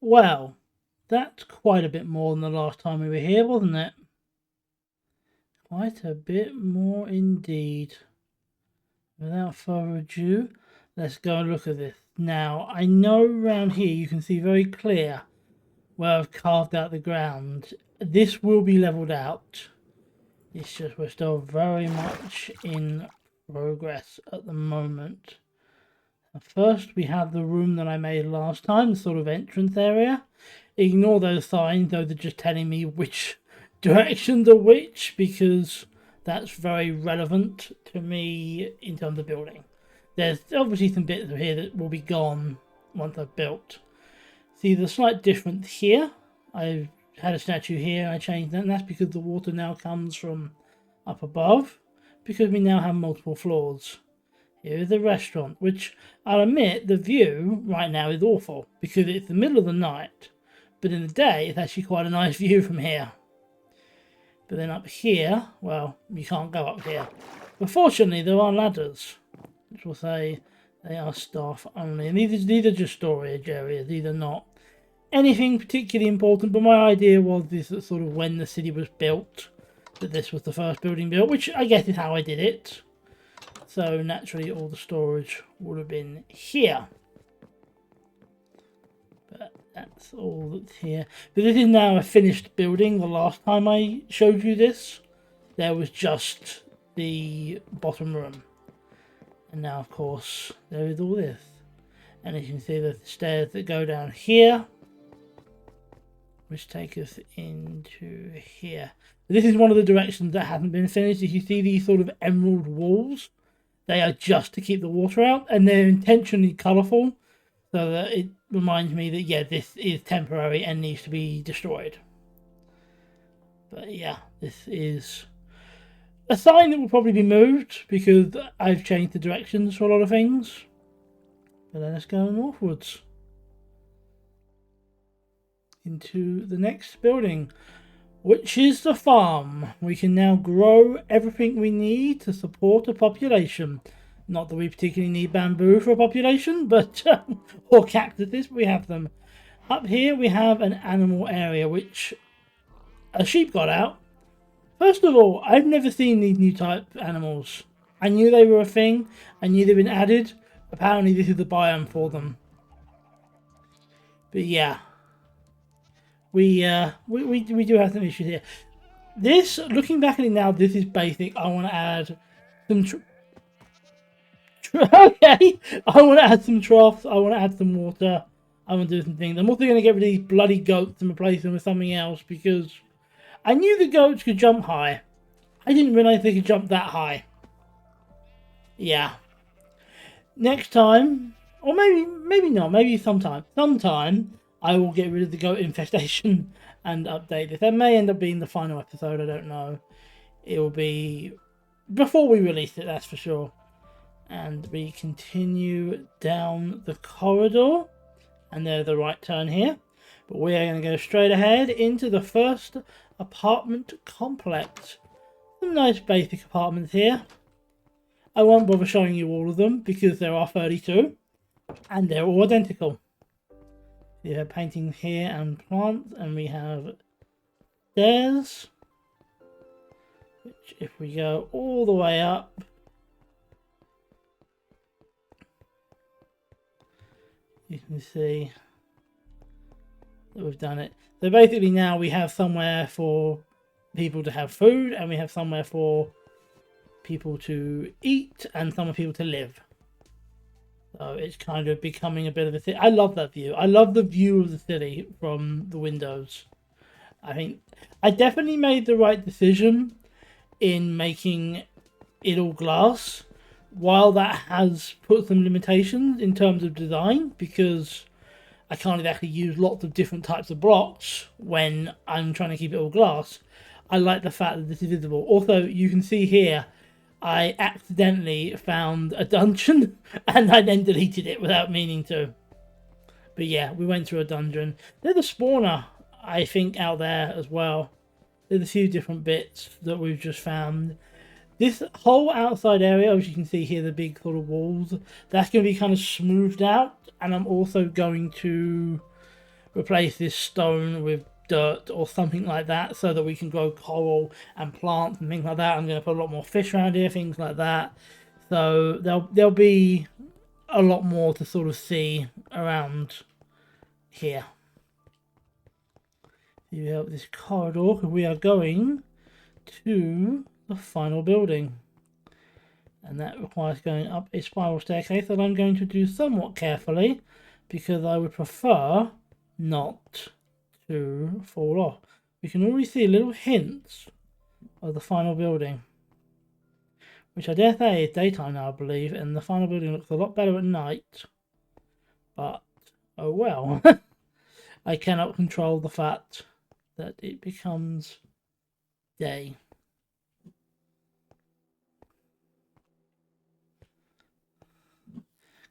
Well, that's quite a bit more than the last time we were here, wasn't it? Quite a bit more indeed. Without further ado, let's go and look at this. Now, I know around here you can see very clear where I've carved out the ground. This will be leveled out. It's just we're still very much in progress at the moment. First, we have the room that I made last time, the sort of entrance area. Ignore those signs, those are just telling me which directions are which, because that's very relevant to me in terms of building. There's obviously some bits of here that will be gone once I've built. See the slight difference here. I've had a statue here, I changed that, and that's because the water now comes from up above, because we now have multiple floors. Here is the restaurant, which I'll admit the view right now is awful because it's the middle of the night, but in the day it's actually quite a nice view from here. But then up here, well, you can't go up here. But fortunately there are ladders, which will say they are staff only. And these are just storage areas, these are not anything particularly important, but my idea was this sort of when the city was built, that this was the first building built, which I guess is how I did it. So naturally all the storage would have been here. But that's all that's here. But this is now a finished building. The last time I showed you this, there was just the bottom room. And now of course there is all this. And as you can see there's the stairs that go down here, which take us into here. This is one of the directions that hasn't been finished. If you see these sort of emerald walls, they are just to keep the water out, and they're intentionally colourful so that it reminds me that, yeah, this is temporary and needs to be destroyed. But yeah, this is a sign that will probably be moved because I've changed the directions for a lot of things. But then let's go northwards into the next building, which is the farm. We can now grow everything we need to support a population. Not that we particularly need bamboo for a population, but or cactuses, we have them. Up here we have an animal area, which a sheep got out. First of all, I've never seen these new type animals. I knew they were a thing. I knew they've been added. Apparently this is the biome for them. But yeah. We do have some issues here. This, looking back at it now, this is basic. I want to add some okay. I want to add some troughs. I want to add some water. I want to do some things. I'm also going to get rid of these bloody goats and replace them with something else because I knew the goats could jump high. I didn't realize they could jump that high. Yeah. Next time, or maybe not. Maybe sometime. I will get rid of the goat infestation and update this. That may end up being the final episode, I don't know. It will be before we release it, that's for sure. And we continue down the corridor. And there's the right turn here. But we are going to go straight ahead into the first apartment complex. Some nice basic apartments here. I won't bother showing you all of them because there are 32. And they're all identical. We have paintings here and plants, and we have stairs, which if we go all the way up, you can see that we've done it. So basically now we have somewhere for people to have food, and we have somewhere for people to eat, and somewhere for people to live. So it's kind of becoming a bit of a thing. I love that view. I love the view of the city from the windows. I think I definitely made the right decision in making it all glass. While that has put some limitations in terms of design, because I can't exactly use lots of different types of blocks when I'm trying to keep it all glass. I like the fact that this is visible. Also, you can see here, I accidentally found a dungeon and I then deleted it without meaning to. But yeah, we went through a dungeon. There's a spawner, I think, out there as well. There's a few different bits that we've just found. This whole outside area, as you can see here, the big sort of walls, that's going to be kind of smoothed out. And I'm also going to replace this stone with dirt or something like that, so that we can grow coral and plants and things like that. I'm going to put a lot more fish around here, things like that. So there'll be a lot more to sort of see around here. You have this corridor, because we are going to the final building, and that requires going up a spiral staircase that I'm going to do somewhat carefully, because I would prefer not to fall off. We can already see little hints of the final building, which I dare say is daytime now, I believe, and the final building looks a lot better at night. But oh well. I cannot control the fact that it becomes day.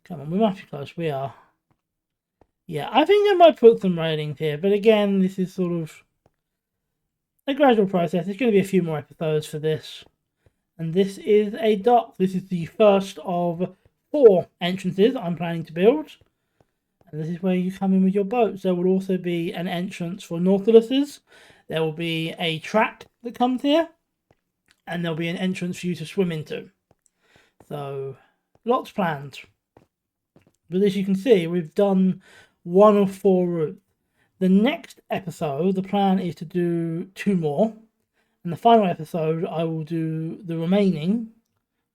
Come on, we must be close. We are. Yeah, I think I might put some railings here, but again, this is sort of a gradual process. There's going to be a few more episodes for this. And this is a dock. This is the first of 4 entrances I'm planning to build. And this is where you come in with your boats. There will also be an entrance for nautiluses. There will be a track that comes here. And there'll be an entrance for you to swim into. So, lots planned. But as you can see, we've done 1 of 4 routes. The next episode, the plan is to do 2 more. And the final episode, I will do the remaining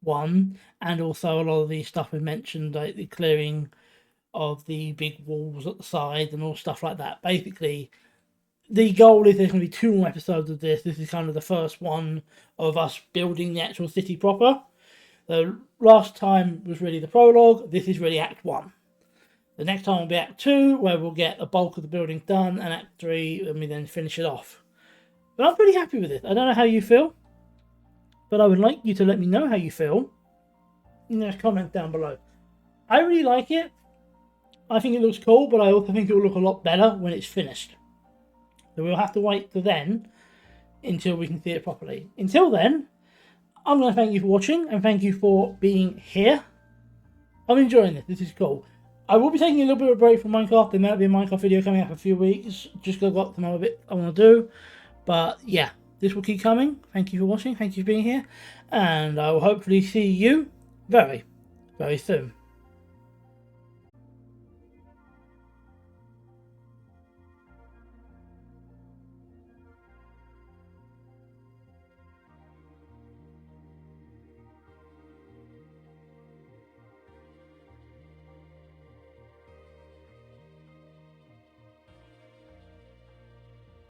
1. And also a lot of the stuff we mentioned, like the clearing of the big walls at the side and all stuff like that. Basically, the goal is there's going to be 2 more episodes of this. This is kind of the first one of us building the actual city proper. The last time was really the prologue. This is really Act 1. The next time will be Act 2, where we'll get the bulk of the building done, and Act 3, and we then finish it off. But I'm pretty happy with it. I don't know how you feel, but I would like you to let me know how you feel in the comments down below. I really like it. I think it looks cool, but I also think it will look a lot better when it's finished. So we'll have to wait till then until we can see it properly. Until then, I'm going to thank you for watching and thank you for being here. I'm enjoying this. This is cool. I will be taking a little bit of a break from Minecraft. There might be a Minecraft video coming up in a few weeks. Just because I've got some other bit I want to do. But yeah, this will keep coming. Thank you for watching. Thank you for being here. And I will hopefully see you very, very soon.